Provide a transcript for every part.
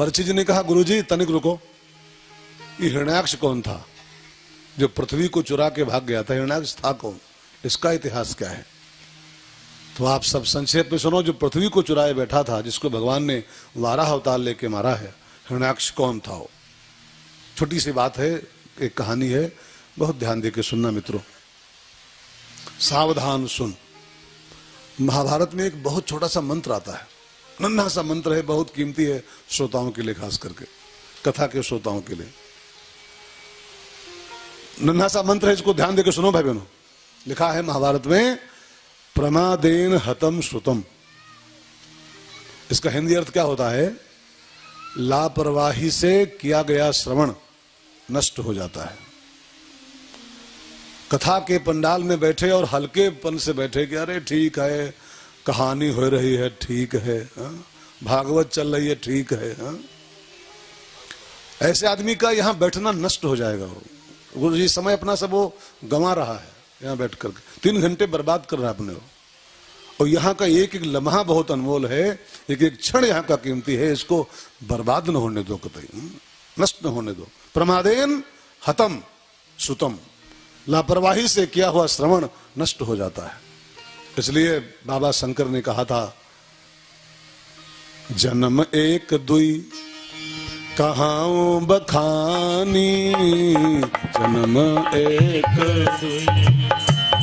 परिचित जी ने कहा गुरुजी तनिक रुको, ये हिरण्याक्ष कौन था जो पृथ्वी को चुरा के भाग गया था? हिरण्याक्ष था कौन, इसका इतिहास क्या है? तो आप सब संक्षेप में सुनो। जो पृथ्वी को चुराए बैठा था, जिसको भगवान ने वाराह अवतार लेके मारा है, हिरण्याक्ष कौन था वो? छोटी सी बात है, एक कहानी है, बहुत ध्यान देके सुनना मित्रों। सावधान सुन। महाभारत में एक बहुत छोटा सा मंत्र आता है, नन्हा सा मंत्र है, बहुत कीमती है श्रोताओं के लिए, खास करके कथा के श्रोताओं के लिए। नन्हा सा मंत्र है, इसको ध्यान देके सुनो भाई बहनों। लिखा है महाभारत में, प्रमादेन हतम श्रुतम। इसका हिंदी अर्थ क्या होता है? लापरवाही से किया गया श्रवण नष्ट हो जाता है। कथा के पंडाल में बैठे और हल्केपन से बैठे कि अरे ठीक है, कहानी हो रही है, ठीक है, भागवत चल रही है, ठीक है, ऐसे आदमी का यहां बैठना नष्ट हो जाएगा। वो ये समय अपना सब वो गंवा रहा है, यहां बैठ करके 3 घंटे बर्बाद कर रहा है अपने को। और यहाँ का एक एक लम्हा बहुत अनमोल है, एक एक क्षण यहाँ का कीमती है, इसको बर्बाद न होने दो, कतई नष्ट न होने दो। प्रमादेन हतम सुतम, लापरवाही से किया हुआ श्रवण नष्ट हो जाता है। इसलिए बाबा शंकर ने कहा था, जन्म एक दुई कहाऊं बखानी, जन्म एक दुई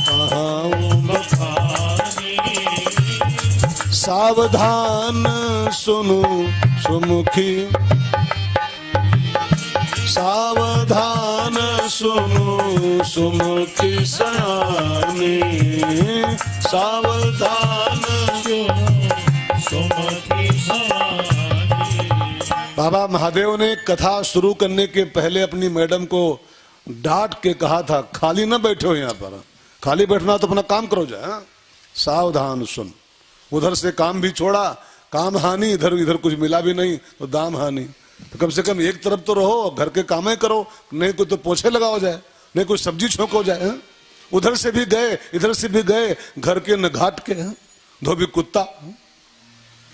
कहाऊं बखानी, सावधान सुनु सुमुखी, सावधान सुनु सुमुखी सयानी, सावधान सुनु सुमुखी सयानी। बाबा महादेव ने कथा शुरू करने के पहले अपनी मैडम को डांट के कहा था, खाली ना बैठो यहाँ पर, खाली बैठना तो अपना काम करो जाए, सावधान सुन। उधर से काम भी छोड़ा, काम हानि, इधर इधर कुछ मिला भी नहीं तो दाम हानि। तो कम से कम एक तरफ तो रहो, घर के कामें करो, नहीं कोई तो पोछे लगाओ जाए, नहीं कोई सब्जी छोंको जाए। उधर से भी गए, इधर से भी गए, घर के न घाट के धोबी कुत्ता।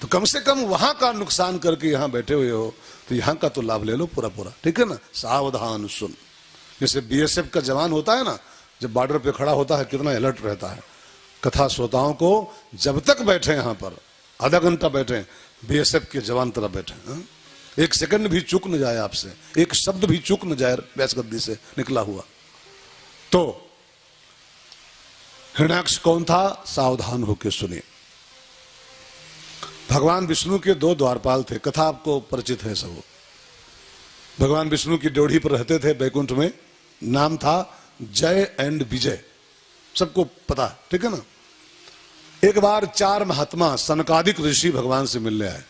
तो कम से कम वहां का नुकसान करके यहाँ बैठे हुए हो, तो यहाँ का तो लाभ ले लो पूरा पूरा, ठीक है ना? सावधान सुन। जैसे बीएसएफ का जवान होता है ना, जब बॉर्डर पे खड़ा होता है कितना अलर्ट रहता है। कथा श्रोताओं को जब तक बैठे यहाँ पर, आधा घंटा बैठे, बीएसएफ के जवान तरह बैठे, एक सेकंड भी चूक न जाए आपसे, एक शब्द भी चूक न जाए व्यासगद्दी से निकला हुआ। तो हिरण्याक्ष कौन था? सावधान होकर सुनिए। भगवान विष्णु के 2 द्वारपाल थे, कथा आपको परिचित है सब। भगवान विष्णु की ड्योढ़ी पर रहते थे बैकुंठ में, नाम था जय एंड विजय, सबको पता है, ठीक है ना? एक बार 4 महात्मा सनकादिक ऋषि भगवान से मिलने आए।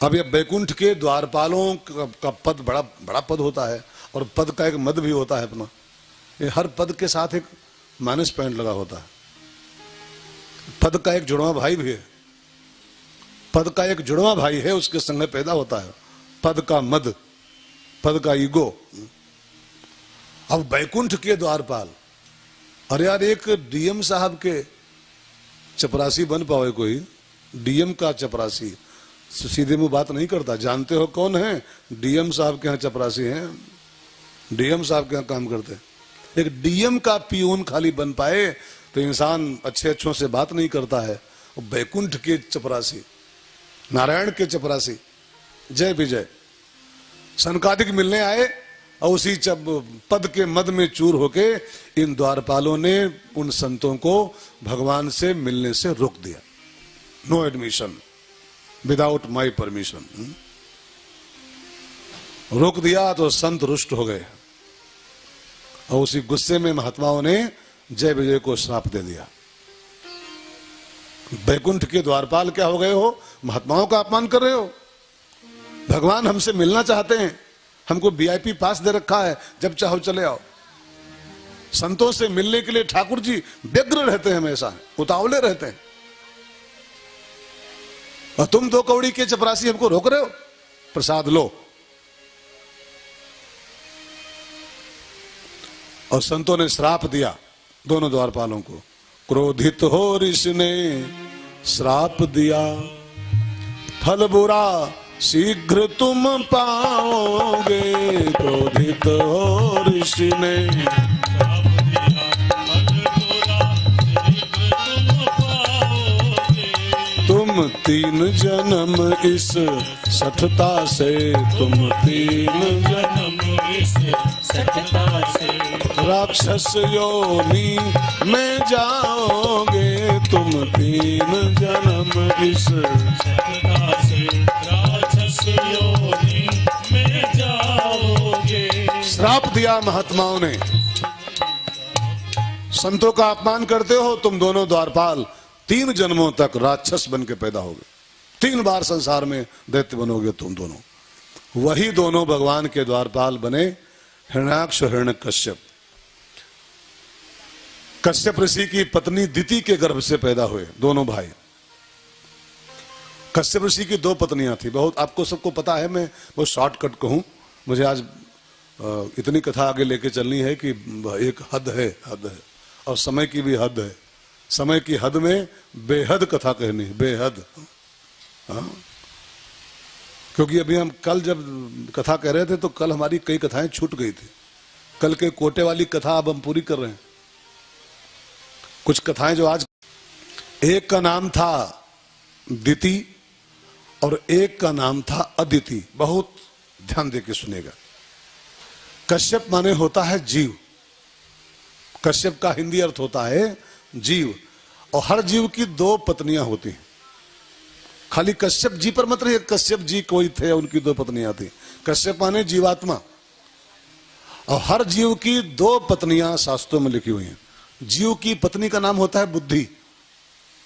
अब ये बैकुंठ के द्वारपालों का पद बड़ा बड़ा पद होता है, और पद का एक मद भी होता है अपना। ये हर पद के साथ एक माइनस पॉइंट लगा होता है। पद का एक जुड़वा भाई भी है, पद का एक जुड़वा भाई है, उसके संग पैदा होता है पद का मद, पद का ईगो। अब बैकुंठ के द्वारपाल, अरे यार एक डीएम साहब के चपरासी बन पावे कोई, डीएम का चपरासी सीधे मुंह बात नहीं करता। जानते हो कौन है? डीएम साहब के यहाँ चपरासी हैं, डीएम साहब के यहाँ काम करते हैं। एक डीएम का पियून खाली बन पाए तो इंसान अच्छे अच्छों से बात नहीं करता है। बैकुंठ के चपरासी, नारायण के चपरासी, जय विजय सनकादिक मिलने आए, और उसी पद के मद में चूर होके इन द्वारपालों ने उन संतों को भगवान से मिलने से रोक दिया। No admission without my permission, रोक दिया। तो संत रुष्ट हो गए, और उसी गुस्से में महात्माओं ने जय विजय को श्राप दे दिया। बैकुंठ के द्वारपाल क्या हो गए हो? महात्माओं का अपमान कर रहे हो। भगवान हमसे मिलना चाहते हैं, हमको वीआईपी पास दे रखा है, जब चाहो चले आओ। संतों से मिलने के लिए ठाकुर जी व्यग्र रहते हैं, हमेशा उतावले रहते हैं, और तुम 2 कौड़ी के चपरासी हमको रोक रहे हो, प्रसाद लो। और संतों ने श्राप दिया दोनों द्वारपालों को। क्रोधित हो ऋषि ने श्राप दिया, फल बुरा शीघ्र तुम पाओगे, क्रोधित हो ऋषि ने। तुम 3 जन्म इस सठता से, तुम 3 जन्म इस सठता से राक्षस योनि में जाओगे। तुम 3 जन्म इस सठता से राक्षस योनि में जाओगे। श्राप दिया महात्माओं ने, संतों का अपमान करते हो तुम दोनों द्वारपाल, 3 जन्मों तक राक्षस बन के पैदा होगे, 3 बार संसार में दैत्य बनोगे तुम दोनों। वही दोनों भगवान के द्वारपाल बने, हिरण्याक्ष और हिरण्यकश्यप। कश्यप ऋषि की पत्नी दिति के गर्भ से पैदा हुए दोनों भाई। कश्यप ऋषि की 2 पत्नियां थी, बहुत आपको सबको पता है, मैं बहुत शॉर्टकट कहूं। मुझे आज इतनी कथा आगे लेके चलनी है कि एक हद है और समय की भी हद है। समय की हद में बेहद कथा कहनी, बेहद। हाँ, क्योंकि अभी हम कल जब कथा कह रहे थे तो कल हमारी कई कथाएं छूट गई थी। कल के कोटे वाली कथा अब हम पूरी कर रहे हैं। कुछ कथाएं जो आज, एक का नाम था दिति और एक का नाम था अदिति। बहुत ध्यान देके सुनेगा। कश्यप माने होता है जीव, कश्यप का हिंदी अर्थ होता है जीव, और हर जीव की 2 पत्नियां होती हैं। खाली कश्यप जी पर मत रहिए, कश्यप जी कोई थे उनकी 2 पत्नियां थी। कश्यप माने जीवात्मा, और हर जीव की 2 पत्नियां शास्त्रों में लिखी हुई हैं। जीव की पत्नी का नाम होता है बुद्धि,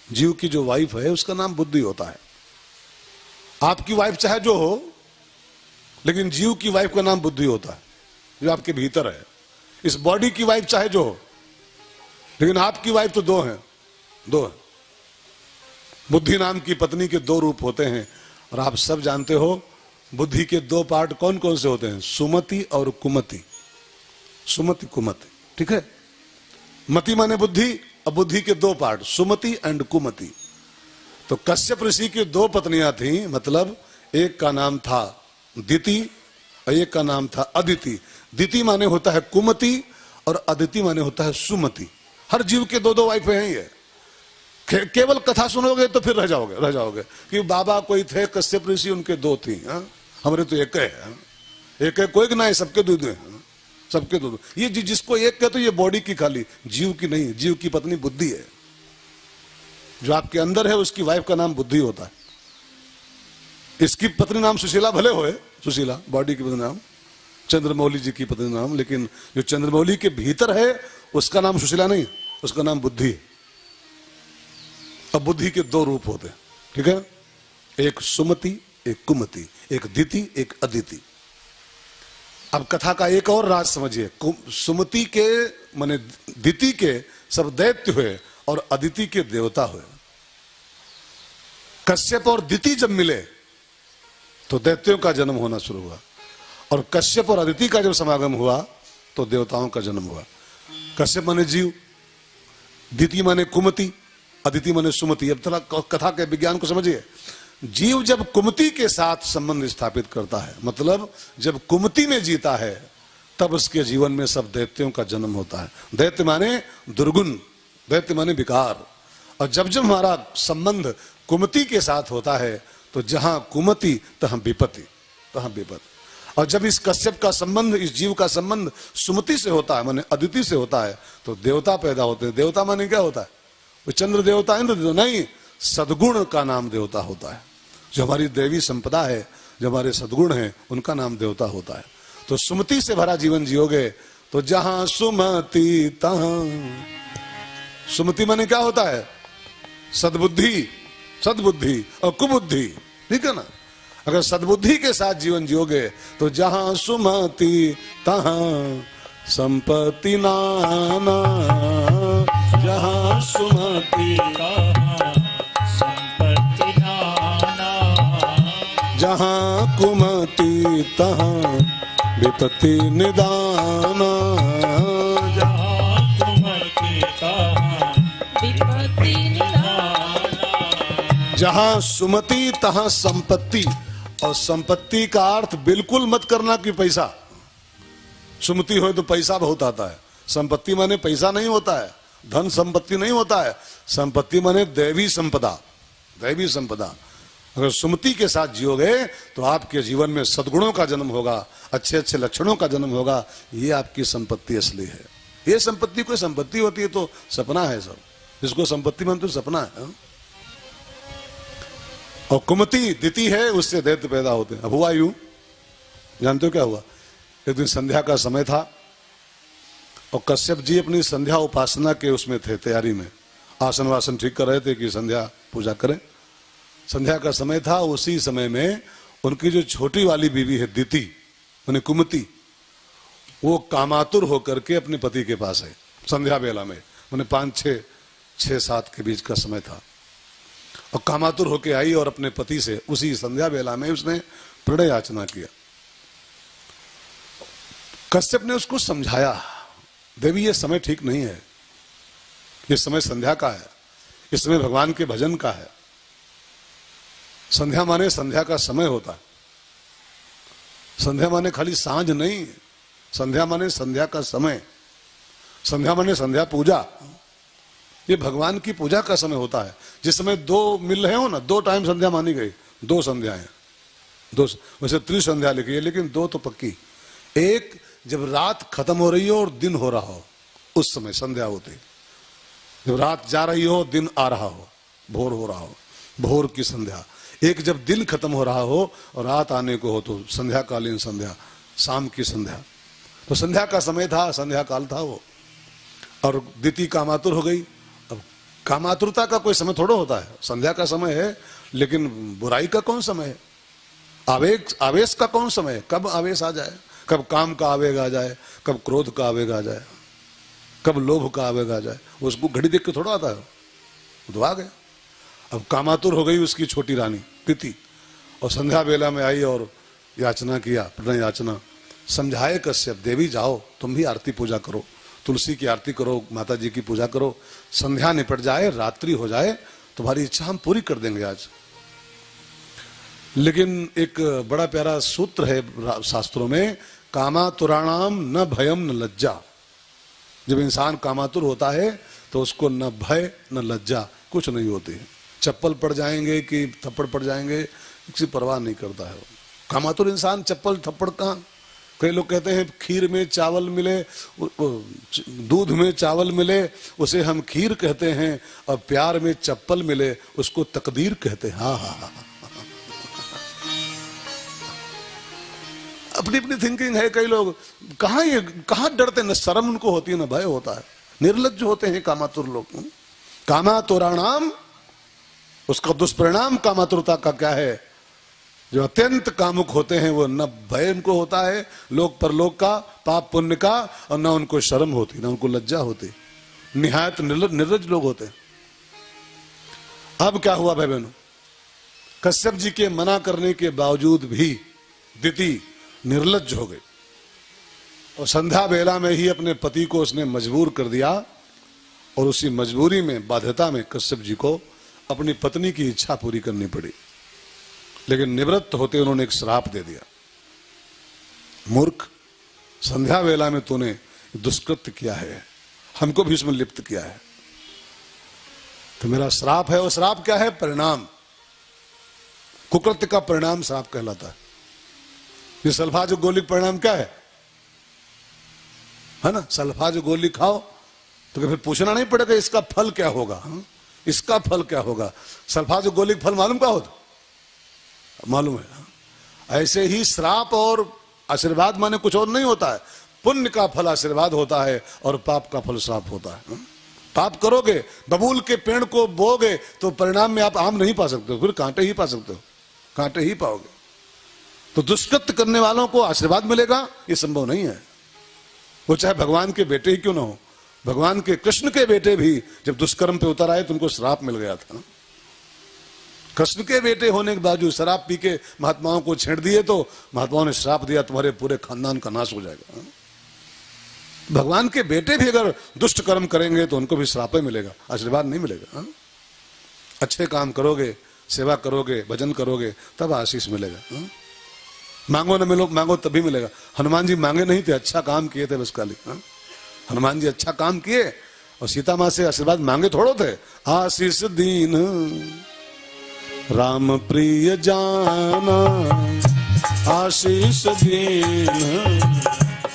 जीव की जो वाइफ है उसका नाम बुद्धि होता है। आपकी वाइफ चाहे जो हो, लेकिन जीव की वाइफ का नाम बुद्धि होता है, जो आपके भीतर है। इस बॉडी की वाइफ चाहे जो हो, लेकिन आपकी वाइफ तो 2 हैं, 2 हैं। बुद्धि नाम की पत्नी के 2 रूप होते हैं, और आप सब जानते हो बुद्धि के 2 पार्ट कौन कौन से होते हैं, सुमति और कुमति। सुमति कुमति, ठीक है। मति माने बुद्धि, और बुद्धि के 2 पार्ट, सुमति एंड कुमति। तो कश्यप ऋषि की 2 पत्नियां थी, मतलब एक का नाम था दिति और एक का नाम था अदिति। दिति माने होता है कुमति और अदिति माने होता है सुमति। हर जीव के 2-2 वाइफें हैं ये। केवल कथा सुनोगे तो फिर रह जाओगे कि बाबा कोई थे कश्यप ऋषि, उनके 2 थी। हमारे तो एक है, एक है, कोई ना है, सबके 2 हैं, सबके 2। ये जिसको एक है तो ये बॉडी की खाली, जीव की नहीं। जीव की पत्नी बुद्धि है, जो आपके अंदर है उसकी वाइफ का नाम बुद्धि होता है। इसकी पत्नी नाम सुशीला भले होए, सुशीला बॉडी की पत्नी नाम, चंद्रमौली जी की पत्नी नाम, लेकिन जो चंद्रमौली के भीतर है उसका नाम सुशीला नहीं, उसका नाम बुद्धि है। अब बुद्धि के 2 रूप होते हैं, ठीक है। एक सुमति, एक कुमति, एक दिति, एक अदिति। अब कथा का एक और राज समझिए। सुमति के माने दिति के सब दैत्य हुए और अदिति के देवता हुए। कश्यप और दिति जब मिले तो दैत्यों का जन्म होना शुरू हुआ, और कश्यप और अदिति का जब समागम हुआ तो देवताओं का जन्म हुआ। कश्यप माने जीव, दिति माने कुमति, अदिति माने सुमति। अब थोड़ा कथा के विज्ञान को समझिए। जीव जब कुमति के साथ संबंध स्थापित करता है, मतलब जब कुमति में जीता है, तब उसके जीवन में सब दैत्यों का जन्म होता है। दैत्य माने दुर्गुण, दैत्य माने विकार। और जब जब हमारा संबंध कुमति के साथ होता है तो जहां कुमति तहां विपत्ति, तहां विपत्ति। और जब इस कश्यप का संबंध, इस जीव का संबंध सुमति से होता है, माने अदिति से होता है, तो देवता पैदा होते हैं। देवता माने क्या होता है, वो चंद्र देवता, इंद्र देवता नहीं, सद्गुण का नाम देवता होता है। जो हमारी देवी संपदा है, जो हमारे सद्गुण हैं, उनका नाम देवता होता है। तो सुमति से भरा जीवन जियोगे तो जहां सुमति तहां, सुमति माने क्या होता है, सद्बुद्धि, सद्बुद्धि और कुबुद्धि, ठीक है ना। अगर सद्बुद्धि के साथ जीवन जियोगे तो जहां सुमति तहां संपत्ति नाना, जहां सुमति तहां संपत्ति नाना, जहां कुमति तहां विपत्ति निदाना, जहां कुमति तहां विपत्ति निदाना, जहां सुमति तहां संपत्ति। और संपत्ति का अर्थ बिल्कुल मत करना कि पैसा। सुमति हो तो पैसा बहुत आता है। संपत्ति माने पैसा नहीं होता है, धन संपत्ति नहीं होता है। संपत्ति माने दैवी संपदा, दैवी संपदा। अगर सुमति के साथ जियोगे तो आपके जीवन में सद्गुणों का जन्म होगा, अच्छे अच्छे लक्षणों का जन्म होगा। ये आपकी संपत्ति असली है। ये संपत्ति कोई संपत्ति होती है तो सपना है सब, जिसको संपत्ति मानते सपना है। और कुमति दिति है, उससे दैत्य पैदा होते हैं। अब हुआ यूं, जानते हो क्या हुआ? एक दिन संध्या का समय था और कश्यप जी अपनी संध्या उपासना के उसमें थे, तैयारी में। आसन वासन ठीक कर रहे थे कि संध्या पूजा करें। संध्या का समय था। उसी समय में उनकी जो छोटी वाली बीवी है दिति, उन्हें कुमति, वो कामातुर होकर के अपने पति के पास है संध्या बेला में। उन्हें 5-6-7 के बीच का समय था और कामातुर होके आई और अपने पति से उसी संध्या बेला में उसने प्रणय याचना किया। कश्यप ने उसको समझाया, देवी ये समय ठीक नहीं है, ये समय संध्या का है, इस समय भगवान के भजन का है। संध्या माने संध्या का समय होता है। संध्या माने खाली सांझ नहीं, संध्या माने संध्या का समय। संध्या माने संध्या पूजा, ये भगवान की पूजा का समय होता है। जिस समय 2 मिल रहे हो ना, 2 टाइम संध्या मानी गई, 2 संध्याएं, 2 वैसे त्रिसंध्या लिखी है लेकिन 2 तो पक्की। एक जब रात खत्म हो रही हो और दिन हो रहा हो, उस समय संध्या होती। जब रात जा रही हो दिन आ रहा हो, भोर हो रहा हो, भोर की संध्या। एक जब दिन खत्म हो रहा हो और रात आने को हो तो संध्या कालीन संध्या, शाम की संध्या। तो संध्या का समय था, संध्या काल था वो। और दिति कामातुर हो गई। अब कामातुरता का कोई समय थोड़ा होता है, संध्या का समय है, लेकिन बुराई का कौन समय है? आवेश का कौन समय है? कब आवेश आ जाए, कब काम का आवेग आ जाए, कब क्रोध का आवेग आ जाए, कब लोभ का आवेग आ जाए, उसको घड़ी देख के थोड़ा आता है, वो तो आ गया। अब कामातुर हो गई उसकी छोटी रानी दिति और संध्या बेला में आई और याचना किया, प्रणय याचना। समझाए कश्यप, देवी जाओ तुम भी आरती पूजा करो, तुलसी की आरती करो, माता जी की पूजा करो, संध्या निपट जाए, रात्रि हो जाए, तुम्हारी इच्छा हम पूरी कर देंगे आज। लेकिन एक बड़ा प्यारा सूत्र है शास्त्रों में, कामातुराणाम न भयम न लज्जा। जब इंसान कामातुर होता है तो उसको न भय न लज्जा कुछ नहीं होती। चप्पल पड़ जाएंगे कि थप्पड़ पड़ जाएंगे, किसी परवाह नहीं करता है। कामातुर इंसान चप्पल थप्पड़ कहाँ। कई लोग कहते हैं खीर में चावल मिले, दूध में चावल मिले उसे हम खीर कहते हैं, और प्यार में चप्पल मिले उसको तकदीर कहते हैं। हाँ हाँ हाँ, अपनी अपनी थिंकिंग है। कई लोग कहाँ डरते, न शर्म उनको होती है न भय होता है। निर्लज्ज होते हैं कामातुर लोग। कामातुराणाम, उसका दुष्परिणाम कामातुरता का क्या है? जो अत्यंत कामुक होते हैं वो न भय उनको होता है लोक परलोक का, पाप पुण्य का, और न उनको शर्म होती, न उनको लज्जा होती। निहायत निर्लज्ज लोग होते हैं। अब क्या हुआ भाई बहनों? कश्यप जी के मना करने के बावजूद भी दिति निर्लज्ज हो गई और संध्या बेला में ही अपने पति को उसने मजबूर कर दिया। और उसी मजबूरी में, बाध्यता में कश्यप जी को अपनी पत्नी की इच्छा पूरी करनी पड़ी। लेकिन निवृत्त होते उन्होंने एक श्राप दे दिया, मूर्ख, संध्या वेला में तूने दुष्कृत्य किया है, हमको भी इसमें लिप्त किया है, तो मेरा श्राप है। और श्राप क्या है? परिणाम। कुकृत्य का परिणाम श्राप कहलाता है। ये सल्फाज गोली परिणाम क्या है ना? सल्फाज गोली खाओ तो फिर पूछना नहीं पड़ेगा इसका फल क्या होगा, इसका फल क्या होगा। सल्फाज गोली का फल मालूम क्या होता? मालूम है। ऐसे ही श्राप और आशीर्वाद माने कुछ और नहीं होता है। पुण्य का फल आशीर्वाद होता है और पाप का फल श्राप होता है। पाप करोगे, बबूल के पेड़ को बोगे तो परिणाम में आप आम नहीं पा सकते हो, फिर कांटे ही पा सकते हो, कांटे ही पाओगे। तो दुष्कृत्य करने वालों को आशीर्वाद मिलेगा ये संभव नहीं है। वो चाहे भगवान के बेटे ही क्यों ना हो। भगवान के कृष्ण के बेटे भी जब दुष्कर्म पे उतर आए तो उनको श्राप मिल गया था। कृष्ण के बेटे होने के बावजूद शराब पी के महात्माओं को छेड़ दिए तो महात्माओं ने श्राप दिया तुम्हारे पूरे खानदान का नाश हो जाएगा। भगवान के बेटे भी अगर दुष्ट कर्म करेंगे तो उनको भी श्राप ही मिलेगा, आशीर्वाद नहीं मिलेगा। अच्छे काम करोगे सेवा करोगे, भजन करोगे, तब आशीष मिलेगा। मांगो न मिलो, मांगो तभी मिलेगा। हनुमान जी मांगे नहीं थे, अच्छा काम किए थे बस खाली। हनुमान जी अच्छा काम किए और सीता माँ से आशीर्वाद मांगे थोड़ो थे। आशीष दीन राम प्रिय जाना, आशीष दीन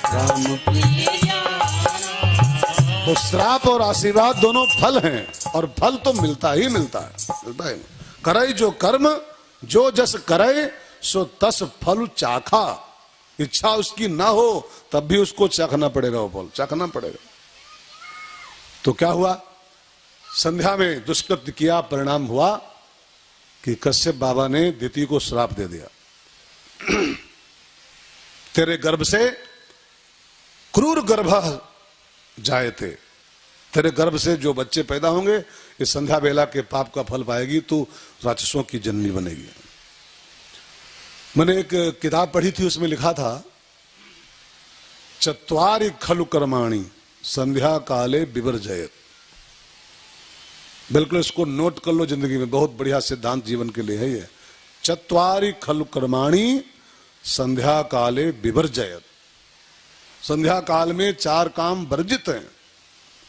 राम प्रिय जाना। तो श्राप और आशीर्वाद दोनों फल हैं, और फल तो मिलता ही मिलता है। करे जो कर्म जो जस करे, सो तस फल चाखा। इच्छा उसकी ना हो तब भी उसको चाखना पड़ेगा, वो फल चाखना पड़ेगा। तो क्या हुआ, संध्या में दुष्कृत्य किया, परिणाम हुआ कि कश्यप बाबा ने दिति को श्राप दे दिया। तेरे गर्भ से क्रूर गर्भ जायते, तेरे गर्भ से जो बच्चे पैदा होंगे इस संध्या बेला के पाप का फल पाएगी, तू राक्षसों की जननी बनेगी। मैंने एक किताब पढ़ी थी, उसमें लिखा था चत्वारि खलु कर्माणि संध्या काले विवर्जयेत्। बिल्कुल इसको नोट कर लो जिंदगी में, बहुत बढ़िया सिद्धांत जीवन के लिए है ये। चत्वारि खलु कर्माणि संध्या काले विवर्जयेत्। संध्या काल में 4 काम वर्जित हैं,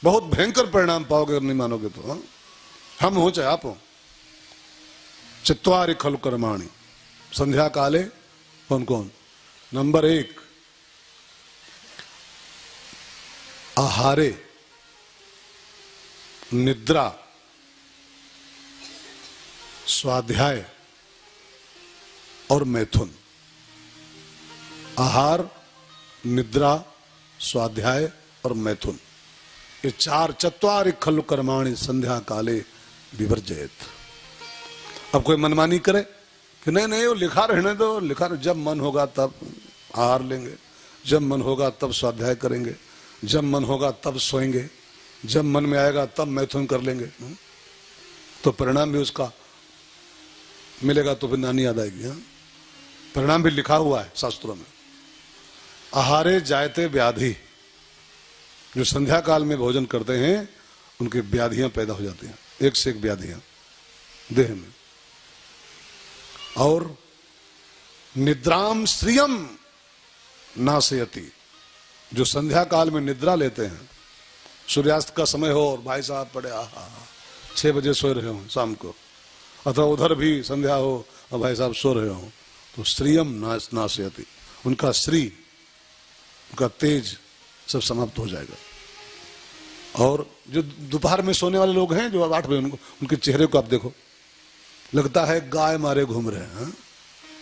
बहुत भयंकर परिणाम पाओगे अगर नहीं मानोगे तो। हम हो चाहे आप हो। चत्वारि खलु कर्माणि संध्या काले, कौन कौन? नंबर 1 आहारे, निद्रा, स्वाध्याय और मैथुन। आहार, निद्रा, स्वाध्याय और मैथुन, ये 4 चत्वारि खलु कर्माणि संध्या काले विवर्जयेत्। अब कोई मनमानी करे कि नहीं नहीं वो लिखा रहने दो, लिखा, जब मन होगा तब आहार लेंगे, जब मन होगा तब स्वाध्याय करेंगे, जब मन होगा तब सोएंगे, जब मन में आएगा तब मैथुन कर लेंगे, तो परिणाम भी उसका मिलेगा। तो फिर नानी याद आएगी। परिणाम भी लिखा हुआ है शास्त्रों में। आहारे जायते व्याधि, जो संध्या काल में भोजन करते हैं उनके व्याधियां पैदा हो जाती हैं, एक से एक व्याधियां देह में। और निद्राम श्रियम नाशयति, जो संध्या काल में निद्रा लेते हैं, सूर्यास्त का समय हो और भाई साहब पड़े 6 बजे सो रहे हो शाम को, अथवा उधर भी संध्या हो और भाई साहब सो रहे हो, तो श्रियम नाशयति, उनका श्री, उनका तेज सब समाप्त हो जाएगा। और जो दोपहर में सोने वाले लोग हैं जो 8 बजे, उनके चेहरे को आप देखो, लगता है गाय मारे घूम रहे हैं,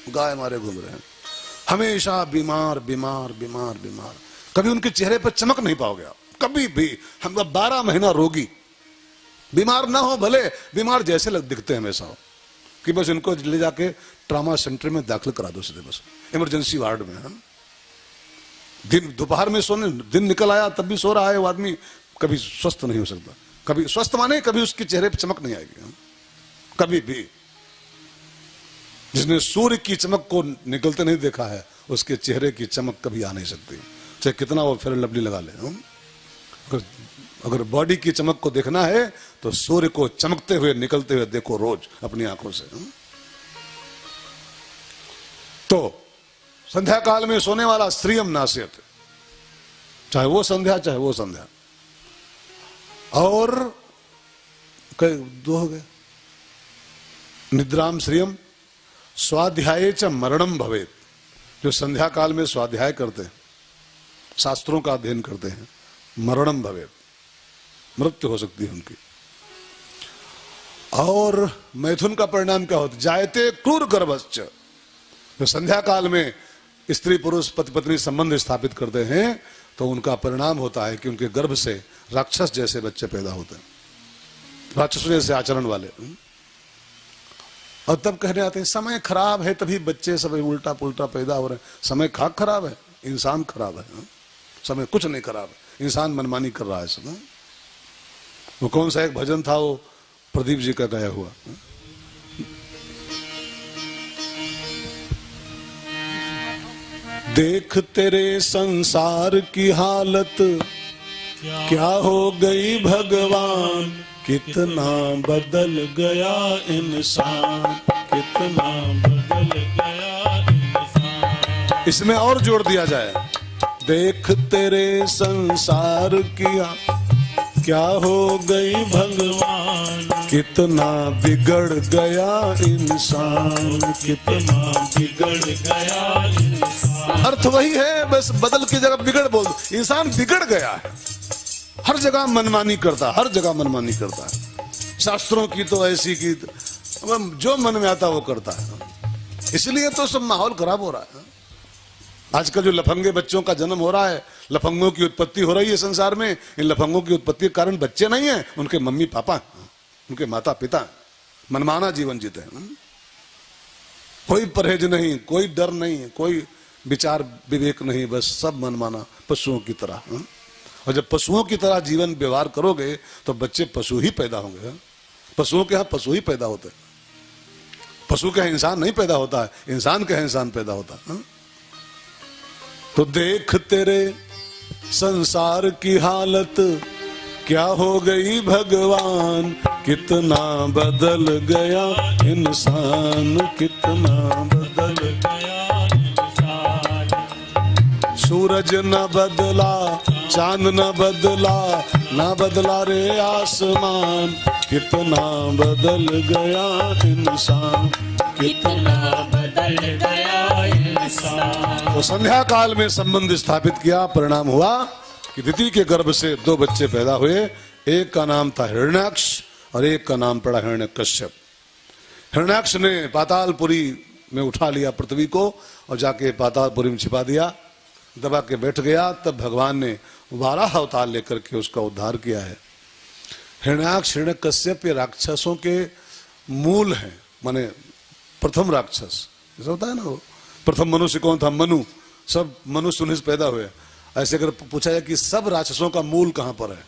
गाय मारे घूम रहे हैं, हमेशा बीमार बीमार बीमार बीमार। कभी उनके चेहरे पर चमक नहीं पाओगे आप, कभी भी। हम 12 महीना रोगी, बीमार ना हो भले, बीमार जैसे लग दिखते हैं हमेशा हो, कि बस इनको ले जाके ट्रामा सेंटर में दाखिल करा दो सीधे, बस इमरजेंसी वार्ड में। दिन दोपहर में सोने, दिन निकल आया तब भी सो रहा है वो आदमी, कभी स्वस्थ नहीं हो सकता। कभी स्वस्थ माने कभी उसके चेहरे पर चमक नहीं आएगी, कभी भी। जिसने सूर्य की चमक को निकलते नहीं देखा है, उसके चेहरे की चमक कभी आ नहीं सकती, चाहे कितना वो फेयर लवली लगा ले। अगर बॉडी की चमक को देखना है तो सूर्य को चमकते हुए निकलते हुए देखो रोज अपनी आंखों से। तो संध्या काल में सोने वाला श्रियम नाशयत, चाहे वो संध्या चाहे वो संध्या। और 2 हो गए, निद्राम श्रियम, स्वाध्याय च मरणम भवेत, जो संध्या काल में स्वाध्याय करते हैं, शास्त्रों का अध्ययन करते हैं, मरणम भवेत, मृत्यु हो सकती है उनकी। और मैथुन का परिणाम क्या होता है? जायते क्रूर गर्भश्च, जो संध्या काल में स्त्री पुरुष पति पत्नी संबंध स्थापित करते हैं तो उनका परिणाम होता है कि उनके गर्भ से राक्षस जैसे बच्चे पैदा होते हैं, राक्षसों जैसे आचरण वाले। और तब कहने आते हैं समय खराब है तभी बच्चे सब उल्टा पुल्टा पैदा हो रहे हैं। समय खाक खराब है, इंसान खराब है, समय कुछ नहीं खराब है, इंसान मनमानी कर रहा है सब। वो कौन सा एक भजन था वो प्रदीप जी का गाया हुआ, देख तेरे संसार की हालत क्या हो गई भगवान, कितना बदल गया इंसान, कितना बदल गया इंसान। इसमें और जोड़ दिया जाए, देख तेरे संसार किया क्या हो गई भगवान, कितना बिगड़ गया इंसान, कितना बिगड़ गया इंसान। अर्थ वही है, बस बदल की जगह बिगड़ बोल। इंसान बिगड़ गया है, हर जगह मनमानी करता, हर जगह मनमानी करता है। शास्त्रों की तो ऐसी की जो मन में आता वो करता है, इसलिए तो सब माहौल खराब हो रहा है। आजकल जो लफंगे बच्चों का जन्म हो रहा है, लफंगों की उत्पत्ति हो रही है संसार में, इन लफंगों की उत्पत्ति के कारण बच्चे नहीं हैं, उनके मम्मी पापा, उनके माता पिता मनमाना जीवन जीते हैं। कोई परहेज नहीं, कोई डर नहीं, कोई विचार विवेक नहीं, बस सब मनमाना पशुओं की तरह। और जब पशुओं की तरह जीवन व्यवहार करोगे तो बच्चे पशु ही पैदा होंगे। पशुओं के यहाँ पशु ही पैदा होते, पशु के यहाँ इंसान नहीं पैदा होता है, इंसान के यहाँ इंसान पैदा होता है। तो देख तेरे संसार की हालत क्या हो गई भगवान, कितना बदल गया इंसान, कितना बदल गया इंसान। सूरज न बदला, चांद न बदला, न बदला रे आसमान, कितना बदल गया इंसान, कितना बदल गया इंसान। तो संध्या काल में संबंध स्थापित किया। परिणाम हुआ कि दिति के गर्भ से 2 बच्चे पैदा हुए। एक का नाम था हिरण्याक्ष और एक का नाम पड़ा हिरण्यकश्यप। हिरण्याक्ष ने पातालपुरी में उठा लिया पृथ्वी को और जाके पातालपुरी में छिपा दिया, दबा के बैठ गया। तब भगवान ने 12 अवतार लेकर के उसका उद्धार किया है। हिरण्याक्ष हिरण्यकश्यप ये राक्षसों के मूल हैं, माने प्रथम राक्षस ऐसा होता है ना। वो प्रथम मनुष्य कौन था? मनु। सब मनुष्य उन्हीं से पैदा हुए। ऐसे अगर पूछा जाए कि सब राक्षसों का मूल कहाँ पर है,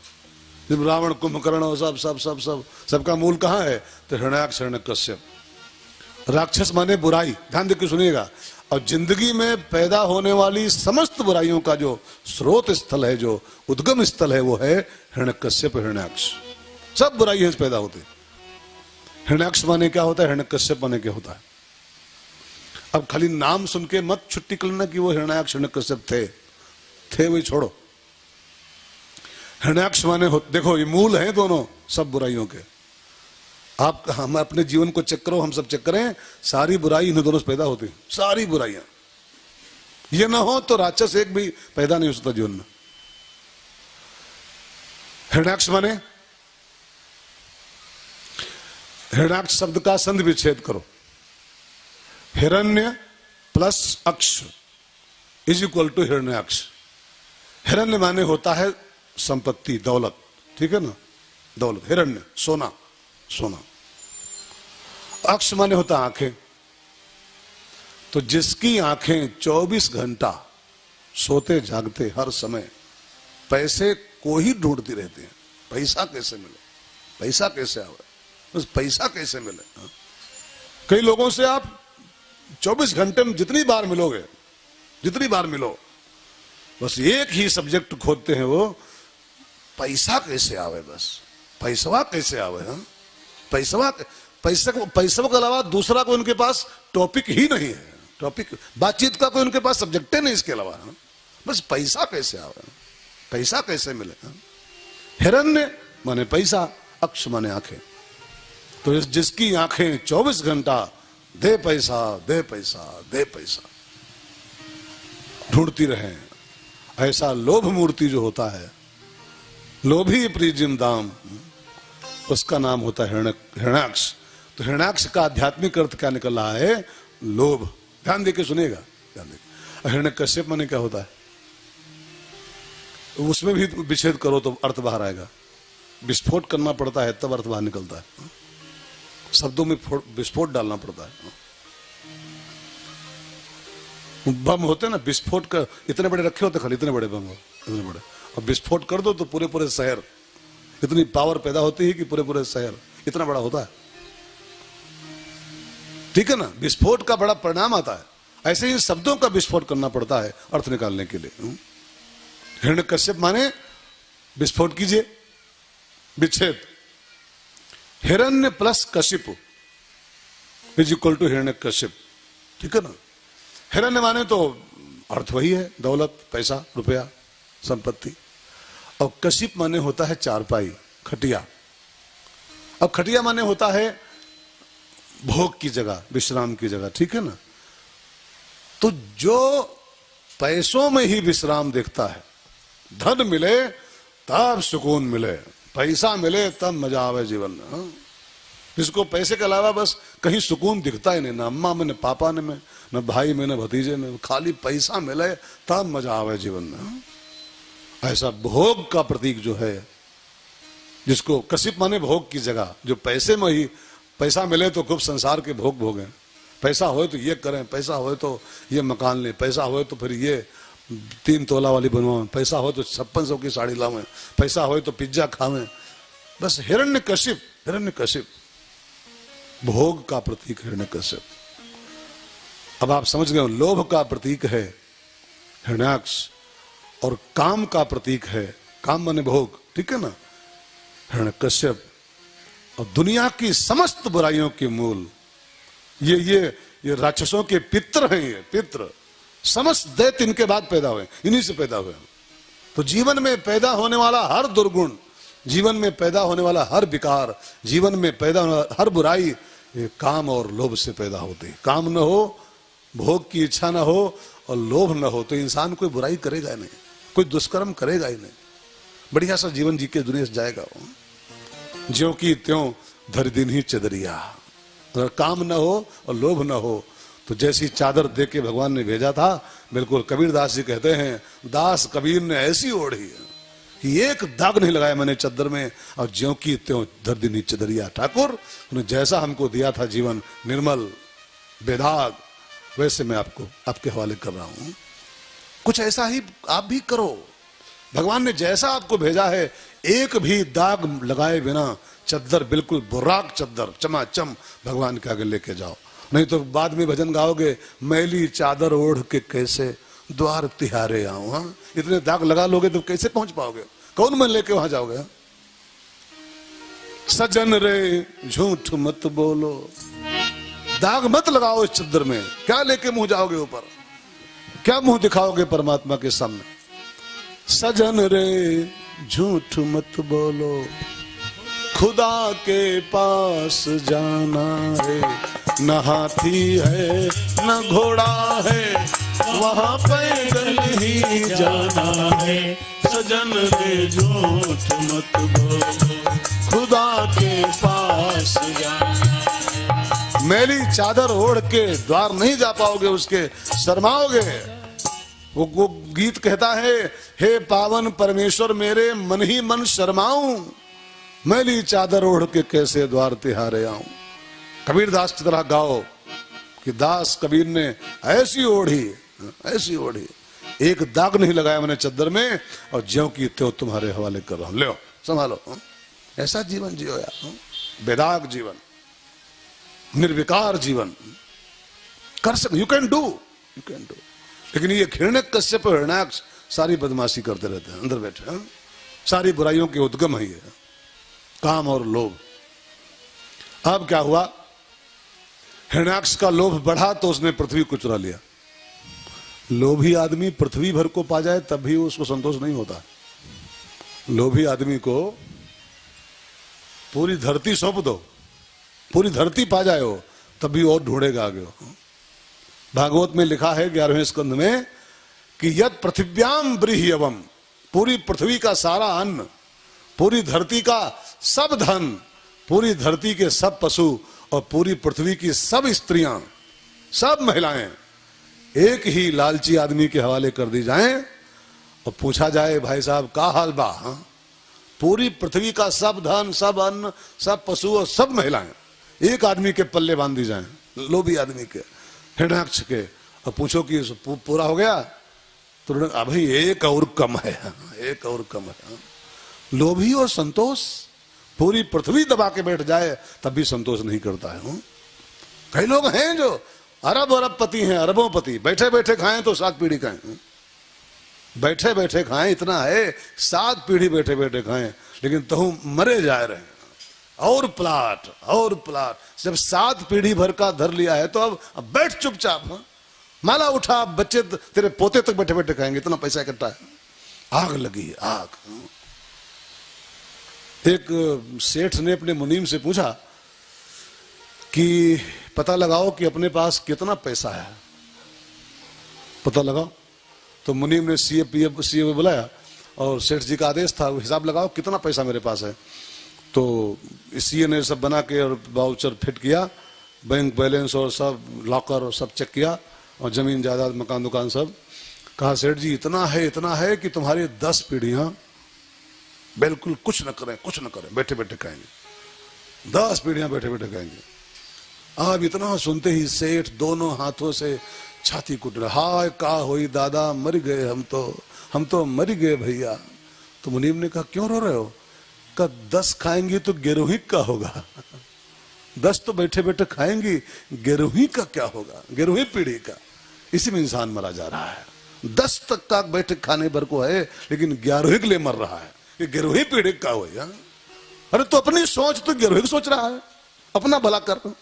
जब रावण कुंभकर्ण और सब सब सब सब सबका मूल कहाँ है, तो हिरण्याक्ष हिरण्यकश्यप। राक्षस माने बुराई, ध्यान देकर सुनिएगा। और जिंदगी में पैदा होने वाली समस्त बुराइयों का जो स्रोत स्थल है, जो उद्गम स्थल है, वो है हिरण्यकश्यप हिरण्याक्ष। सब बुराइयों से पैदा होते। हिरण्याक्ष माने क्या होता है, हिरण्यकश्यप माने क्या होता है। अब खाली नाम सुन के मत छुट्टी कर लेना कि वो हिरण्याक्ष हिरण्यकश्यप थे वही छोड़ो। हिरण्याक्ष माने देखो ये मूल है दोनों सब बुराइयों के। आप हम अपने जीवन को चेक करो, हम सब चेक करें, सारी बुराई इन दोनों से पैदा होती है, सारी बुराइयां। ये ना हो तो राक्षस एक भी पैदा नहीं हो सकता जीवन में। हिरण्याक्ष माने, हिरण्याक्ष शब्द का संधि विच्छेद करो। हिरण्य प्लस अक्ष इज इक्वल टू हिरण्याक्ष। हिरण्य माने होता है संपत्ति, दौलत, ठीक है ना, दौलत। हिरण्य सोना, सोना। अक्ष माने होता आंखें। तो जिसकी आंखें 24 घंटा सोते जागते हर समय पैसे को ही ढूंढती रहती हैं, पैसा कैसे मिले, पैसा कैसे आवे, बस पैसा कैसे मिले। कई लोगों से आप 24 घंटे में जितनी बार मिलोगे, जितनी बार मिलो, बस एक ही सब्जेक्ट खोजते हैं वो, पैसा कैसे आवे, बस पैसवा कैसे आवे। हाँ, पैसवा के अलावा दूसरा कोई उनके पास टॉपिक ही नहीं है। टॉपिक बातचीत का कोई उनके पास सब्जेक्ट ही नहीं इसके अलावा। हाँ, बस पैसा कैसे आवे, पैसा कैसे मिले। हाँ? हिरण्य माने पैसा, अक्ष माने आंखें। तो जिसकी आंखें 24 घंटा दे पैसा, दे पैसा, दे पैसा ढूंढती रहे, ऐसा लोभ मूर्ति जो होता है, लोभी प्रीजिम दाम, उसका नाम होता है हिरण्याक्ष। तो हिरण्याक्ष का आध्यात्मिक अर्थ क्या निकल रहा है? लोभ। ध्यान देके सुनिएगा, ध्यान देके। हिरण्यकश्यप माने क्या होता है, उसमें भी विच्छेद करो तो अर्थ बाहर आएगा। विस्फोट करना पड़ता है तब अर्थ बाहर निकलता है। शब्दों में विस्फोट डालना पड़ता है। बम होते ना, विस्फोट कर इतने बड़े रखे होते, खाली इतने बड़े बम हो, इतने बड़े, और विस्फोट कर दो तो पूरे पूरे शहर, इतनी पावर पैदा होती है कि पूरे पूरे शहर इतना बड़ा होता है, ठीक है ना। विस्फोट का बड़ा परिणाम आता है। ऐसे ही शब्दों का विस्फोट करना पड़ता है अर्थ निकालने के लिए। हिरण्यकश्यप माने विस्फोट कीजिए, विच्छेद, हिरण्य प्लस कशिप इज इक्वल टू हिरण्य कशिप, ठीक है ना। हिरण्य माने तो अर्थ वही है, दौलत, पैसा, रुपया, संपत्ति। और कशिप माने होता है चारपाई, खटिया। अब खटिया माने होता है भोग की जगह, विश्राम की जगह, ठीक है ना। तो जो पैसों में ही विश्राम देखता है, धन मिले तब सुकून मिले, पैसा मिले तब मजा आवे जीवन में, हाँ? जिसको पैसे के अलावा बस कहीं सुकून दिखता ही नहीं, ना अम्मा में, न पापा ने में, न भाई में, न भतीजे में, खाली पैसा मिले तब मजा आवे जीवन में, हाँ? ऐसा भोग का प्रतीक जो है, जिसको कशिप माने भोग की जगह, जो पैसे में ही, पैसा मिले तो खूब संसार के भोग भोगें, पैसा हो तो ये करें, पैसा हो तो ये मकान लें, पैसा हो तो फिर ये 3 तोला वाली बनवाएं, पैसा हो तो 5600 की साड़ी लावें, पैसा हो तो पिज्जा खावें। बस हिरण्यकशिप भोग का प्रतीक हिरण्यकशिप। अब आप समझ गए, लोभ का प्रतीक है हिरण्याक्ष और काम का प्रतीक है, काम माने भोग, ठीक है ना, हिरण्यकश्यप। और दुनिया की समस्त बुराइयों के मूल ये राक्षसों के पित्र हैं, ये पित्र, समस्त दैत्य इनके बाद पैदा हुए, इन्हीं से पैदा हुए। तो जीवन में पैदा होने वाला हर दुर्गुण, जीवन में पैदा होने वाला हर विकार, जीवन में पैदा होने वाला हर बुराई, ये काम और लोभ से पैदा होती है। काम न हो, भोग की इच्छा न हो और लोभ न हो तो इंसान कोई बुराई करेगा ही नहीं, कोई दुष्कर्म करेगा ही नहीं, बढ़िया सा जीवन जी के दुनिया से जाएगा। ज्यों की त्यों धर दिन ही चदरिया। अगर काम न हो और लोभ न हो तो जैसी चादर दे के भगवान ने भेजा था, बिल्कुल कबीरदास जी कहते हैं, दास कबीर ने ऐसी ओढ़ी कि एक दाग नहीं लगाया मैंने चद्दर में, और ज्यों की त्यों धर दिन ही चदरिया। ठाकुर उन्होंने जैसा हमको दिया था जीवन निर्मल बेदाग, वैसे मैं आपको आपके हवाले कर रहा हूं। कुछ ऐसा ही आप भी करो। भगवान ने जैसा आपको भेजा है, एक भी दाग लगाए बिना चद्दर, बिल्कुल बुर्राक चद्दर, चमाचम भगवान के आगे लेके जाओ। नहीं तो बाद में भजन गाओगे, मैली चादर ओढ़ के कैसे द्वार तिहारे आऊं। हाँ, इतने दाग लगा लोगे तो कैसे पहुंच पाओगे, कौन मन लेके वहां जाओगे। सजन रे झूठ मत बोलो, दाग मत लगाओ इस चद्दर में, क्या लेके मुंह जाओगे ऊपर, क्या मुंह दिखाओगे परमात्मा के सामने। सजन रे झूठ मत बोलो, खुदा के पास जाना है, न हाथी है न घोड़ा है, वहां पैदल ही जाना है। सजन रे झूठ मत बोलो, खुदा के पास जाना है। मैली चादर ओढ़ के द्वार नहीं जा पाओगे, उसके शर्माओगे। वो गीत कहता है, हे पावन परमेश्वर मेरे, मन ही मन शर्माऊं, मैली चादर ओढ़ के कैसे द्वार तिहारे आऊं। कबीरदास की तरह गाओ कि दास कबीर ने ऐसी ओढ़ी, ऐसी ओढ़ी, एक दाग नहीं लगाया मैंने चद्दर में, और ज्यों की त्यों तुम्हारे हवाले कर रहा हूं, लो संभालो। ऐसा जीवन जियो यार, बेदाग जीवन, निर्विकार जीवन कर सकते। You can do. लेकिन ये हिरण्यकश्यप हिरण्याक्ष सारी बदमाशी करते रहते हैं अंदर बैठे, हाँ? सारी बुराइयों के उद्गम है ये, काम और लोभ। अब क्या हुआ, हिरण्याक्ष का लोभ बढ़ा तो उसने पृथ्वी को चुरा लिया। लोभी आदमी पृथ्वी भर को पा जाए तब भी उसको संतोष नहीं होता। लोभी आदमी को पूरी धरती सौंप दो, पूरी धरती पा जाए हो, तब भी और ढूंढेगा आगे। भागवत में लिखा है 11वें स्कंध में कि यद पृथिव्याम ब्रीह्यवम, पूरी पृथ्वी का सारा अन्न, पूरी धरती का सब धन, पूरी धरती के सब पशु और पूरी पृथ्वी की सब स्त्रियां, सब महिलाएं एक ही लालची आदमी के हवाले कर दी जाएं और पूछा जाए, भाई साहब का हाल बा। हाँ? पूरी पृथ्वी का सब धन, सब अन्न, सब पशु और सब महिलाएं एक आदमी के पल्ले बांध दी जाएं, लोभी आदमी के, हिरण्याक्ष के, और पूछो कि पूरा हो गया तो अभी एक और कम है, एक और कम है। लोभी और संतोष, पूरी पृथ्वी दबा के बैठ जाए तब भी संतोष नहीं करता है। कई लोग हैं जो अरब अरबपति हैं, अरबों पति, बैठे बैठे खाएं तो 7 पीढ़ी खाएं, बैठे बैठे खाएं, इतना है 7 पीढ़ी बैठे बैठे खाएं, लेकिन तहु मरे जा रहे हैं। और प्लाट और प्लाट। जब 7 पीढ़ी भर का धर लिया है तो अब बैठ चुपचाप, हाँ? माला उठा, बच्चे तेरे पोते तक बैठे बैठे खाएंगे, इतना पैसा इकट्ठा है। आग लगी, आग। एक सेठ ने अपने मुनीम से पूछा कि पता लगाओ कि अपने पास कितना पैसा है, पता लगाओ। तो मुनीम ने सीए को बुलाया और सेठ जी का आदेश था, हिसाब लगाओ कितना पैसा मेरे पास है। तो सीए ने सब बना के और वाउचर फिट किया, बैंक बैलेंस और सब लॉकर और सब चेक किया, और जमीन जायदाद मकान दुकान सब। कहा सेठ जी इतना है कि तुम्हारी 10 पीढ़ियां बिल्कुल कुछ न करें, बैठे बैठे खाएंगे। 10 पीढ़ियां बैठे बैठे खाएंगे। अब इतना सुनते ही सेठ दोनों हाथों से छाती कुट रहा, हाय का होई दादा, मर गए हम तो मर गए भैया। तो मुनीम ने कहा क्यों रो रहे हो? कहा 10 खाएंगी तो गिरोही का होगा, 10 तो बैठे बैठे खाएंगी, गिरोही का क्या होगा, गिरोही पीढ़ी का। इसी में इंसान मरा जा रहा है। 10 तक का बैठे खाने भर को है, लेकिन 11वीं के लिए मर रहा है कि गिरोही पीढ़ी का हो। अरे तो अपनी सोच तो गिरोही सोच रहा है, अपना भला कर।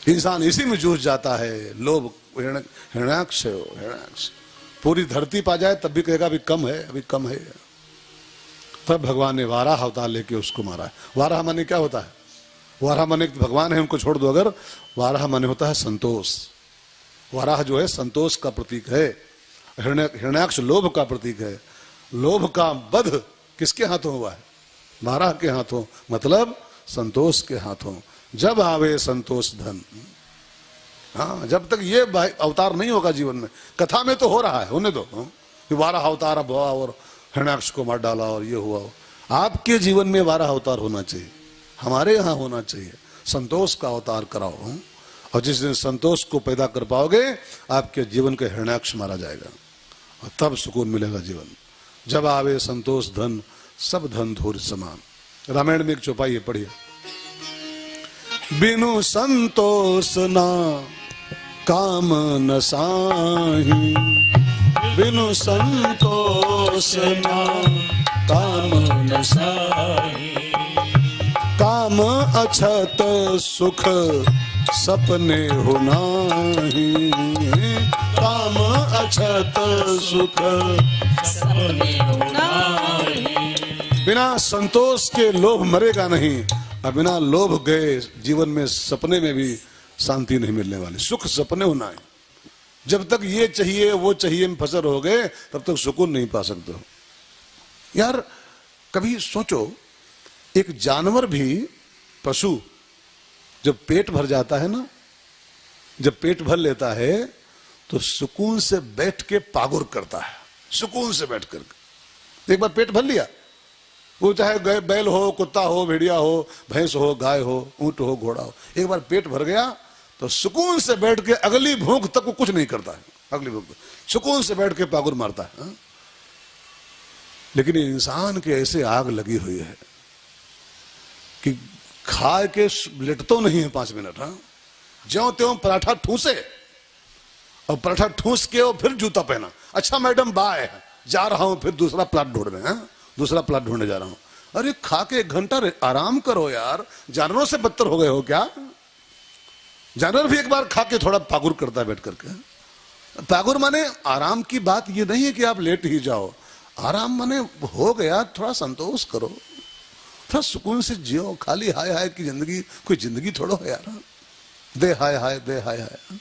इंसान इसी में जूझ जाता है। लोभ हिरण्याक्ष है, हिरण्याक्ष। पूरी धरती पा जाए तब भी कहेगा अभी कम है, अभी कम है। तब भगवान ने वाराह अवतार लेके उसको मारा है। वाराह माने क्या होता है? वाराह माने भगवान है उनको छोड़ दो अगर, वाराह माने होता है संतोष। वाराह जो है संतोष का प्रतीक है, हिरण्याक्ष लोभ का प्रतीक है। लोभ का वध किसके हाथों हुआ है? वाराह के हाथों, मतलब संतोष के हाथों। जब आवे संतोष धन, हाँ, जब तक ये अवतार नहीं होगा जीवन में, कथा में तो हो रहा है, होने दो, कि वाराह अवतार अब हुआ और हिरण्याक्ष को मार डाला और ये हुआ। आपके जीवन में वाराह अवतार होना चाहिए, हमारे यहाँ होना चाहिए। संतोष का अवतार कराओ, और जिस दिन संतोष को पैदा कर पाओगे आपके जीवन का हिरण्याक्ष मारा जाएगा, और तब सुकून मिलेगा जीवन। जब आवे संतोष धन, सब धन धूर समान। रामायण में एक चौपाई है, पढ़िए। बिनु संतोष ना काम न साही, बिनु संतोष ना काम न साही। काम अछत सुख सपने हो नाही, काम अछत सुख सपने हो नाही। बिना संतोष के लोभ मरेगा नहीं, और बिना लोभ गए जीवन में सपने में भी शांति नहीं मिलने वाली। सुख सपने होना है। जब तक ये चाहिए वो चाहिए में फंसे रहोगे तब तक सुकून नहीं पा सकते हो। यार कभी सोचो, एक जानवर भी, पशु जब पेट भर जाता है ना, जब पेट भर लेता है तो सुकून से बैठ के पागुर करता है, सुकून से बैठ कर। एक बार पेट भर लिया, वो चाहे बैल हो, कुत्ता हो, भेड़िया हो, भैंस हो, गाय हो, ऊंट हो, घोड़ा हो, एक बार पेट भर गया तो सुकून से बैठ के अगली भूख तक वो कुछ नहीं करता है। अगली भूख सुकून से बैठ के पागुर मारता है, हा? लेकिन इंसान के ऐसे आग लगी हुई है कि खा के लेटतो नहीं है 5 मिनट। हाँ, ज्यों त्यों पराठा ठूसे, और पराठा ठूस के और फिर जूता पहना। अच्छा मैडम बाय, जा रहा हूं फिर दूसरा प्लाट ढूंढने, हाँ? दूसरा प्लाट ढूंढने जा रहा हूं। अरे खा के 1 घंटा आराम करो यार, जानवरों से बदतर हो गए हो क्या? जानवर भी एक बार खा के थोड़ा पागुर करता है बैठ करके। पागुर माने आराम की बात ये नहीं है कि आप लेट ही जाओ, आराम माने हो गया, थोड़ा संतोष करो, थोड़ा सुकून से जियो। खाली हाय हाय की जिंदगी कोई जिंदगी थोड़ो है यार। दे हाय हाय, दे हाय हाय।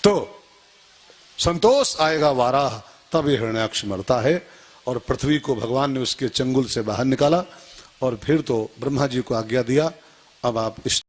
तो संतोष आएगा वाराह, तब ये हिरण्याक्ष मरता है। और पृथ्वी को भगवान ने उसके चंगुल से बाहर निकाला, और फिर तो ब्रह्मा जी को आज्ञा दिया, अब आप इस